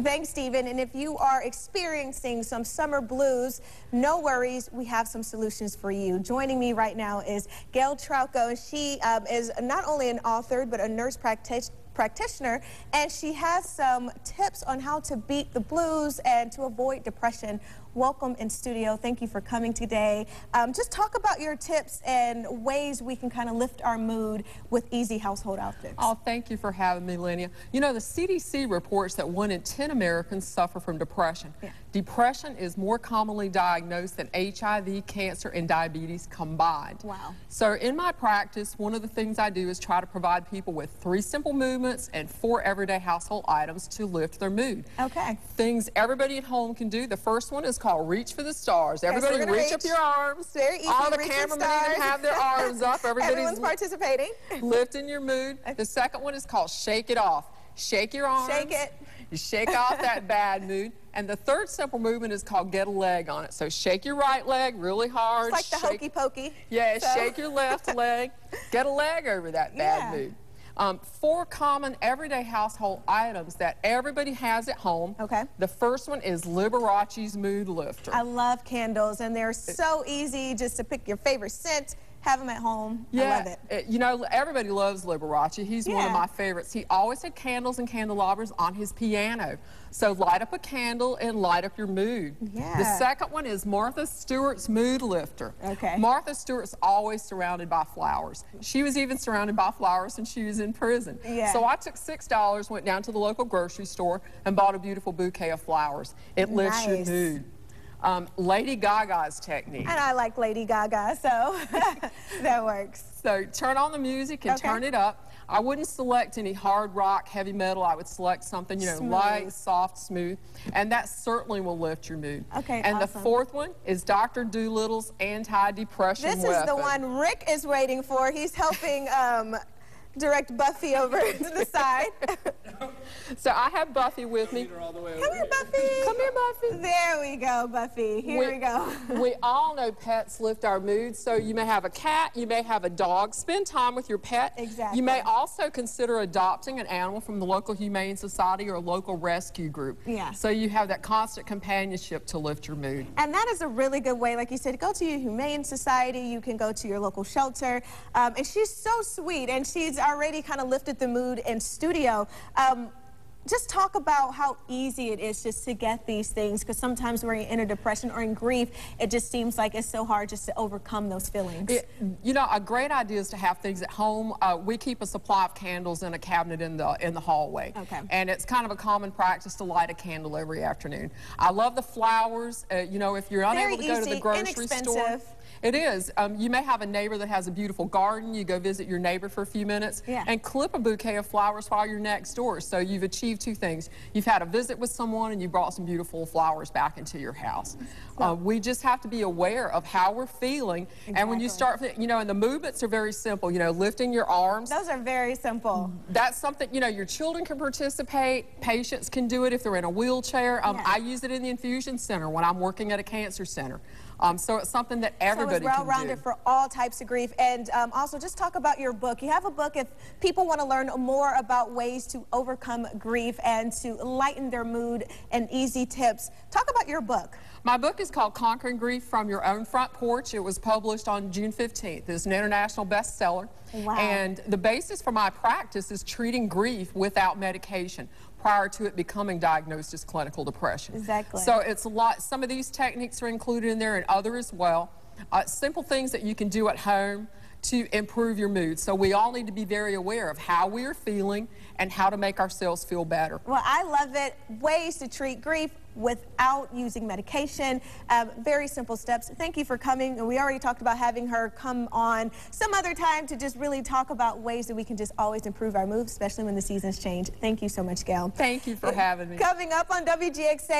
Thanks, Stephen. And if you are experiencing some summer blues, no worries, we have some solutions for you. Joining me right now is Gail Trauco. She is not only an author, but a nurse practitioner, and she has some tips on how to beat the blues and to avoid depression. Welcome in studio. Thank you for coming today. Just talk about your tips and ways we can kind of lift our mood with easy household outfits. Oh, thank you for having me, Linnea. You know, the CDC reports that 1 in 10 Americans suffer from depression. Yeah. Depression is more commonly diagnosed than HIV, cancer, and diabetes combined. Wow. So in my practice, one of the things I do is try to provide people with 3 simple movements and 4 everyday household items to lift their mood. Okay. Things everybody at home can do. The first one is called Reach for the Stars. Okay, everybody so reach up your arms. Very easy. All the Reach cameramen stars. even have their arms up. Everyone's participating. Lifting your mood. The second one is called Shake It Off. Shake your arms. Shake it. You shake off that bad mood. And the third simple movement is called Get a Leg on it. So shake your right leg really hard. It's like the hokey pokey. Yeah, shake your left leg. Get a leg over that bad mood. 4 common everyday household items that everybody has at home. Okay. The first one is Liberace's Mood Lifter. I love candles, and they're so easy just to pick your favorite scent, have them at home. Yeah, I love it. You know, everybody loves Liberace. He's one of my favorites. He always had candles and candelabras on his piano. So light up a candle and light up your mood. Yeah. The second one is Martha Stewart's Mood Lifter. Okay. Martha Stewart's always surrounded by flowers. She was even surrounded by flowers when she was in prison. Yeah. So I took $6, went down to the local grocery store, and bought a beautiful bouquet of flowers. It lifts your mood. Lady Gaga's technique. And I like Lady Gaga, so that works. So turn on the music and turn it up. I wouldn't select any hard rock, heavy metal. I would select something, you know, light, soft, smooth, and that certainly will lift your mood. Okay, and awesome. the fourth one is Dr. Doolittle's anti-depression weapon. This is the one Rick is waiting for. He's helping direct Buffy over to the side. So I have Buffy with me. Come here, Buffy. Come here, Buffy. There we go, Buffy. Here we go. We all know pets lift our moods. So you may have a cat, you may have a dog. Spend time with your pet. Exactly. You may also consider adopting an animal from the local humane society or a local rescue group. Yeah. So you have that constant companionship to lift your mood. And that is a really good way, like you said, go to your humane society. You can go to your local shelter. And she's so sweet, and she's already kind of lifted the mood in studio. Just talk about how easy it is just to get these things, because sometimes when you're in a depression or in grief, it just seems like it's so hard just to overcome those feelings. You know, a great idea is to have things at home. We keep a supply of candles in a cabinet in the hallway. Okay. And it's kind of a common practice to light a candle every afternoon. I love the flowers. You know, if you're unable to go to the grocery store. It is. You may have a neighbor that has a beautiful garden. You go visit your neighbor for a few minutes and clip a bouquet of flowers while you're next door. So you've achieved 2 things. You've had a visit with someone and you brought some beautiful flowers back into your house. We just have to be aware of how we're feeling. Exactly. And when you start, you know, and the movements are very simple, you know, lifting your arms. Those are very simple. That's something, you know, your children can participate. Patients can do it if they're in a wheelchair. I use it in the infusion center when I'm working at a cancer center. So it's something that everybody can do. So it's well-rounded for all types of grief. And also just talk about your book. You have a book if people want to learn more about ways to overcome grief and to lighten their mood and easy tips. Talk about your book. My book is called Conquering Grief from Your Own Front Porch. It was published on June 15th. It's an international bestseller. Wow. And the basis for my practice is treating grief without medication prior to it becoming diagnosed as clinical depression. Exactly. So it's a lot. Some of these techniques are included in there and others as well. Simple things that you can do at home to improve your mood. So we all need to be very aware of how we are feeling and how to make ourselves feel better. Well, I love it. Ways to treat grief without using medication. Very simple steps. Thank you for coming. And we already talked about having her come on some other time to just really talk about ways that we can just always improve our mood, especially when the seasons change. Thank you so much, Gail. Thank you for having me. Coming up on WGXA.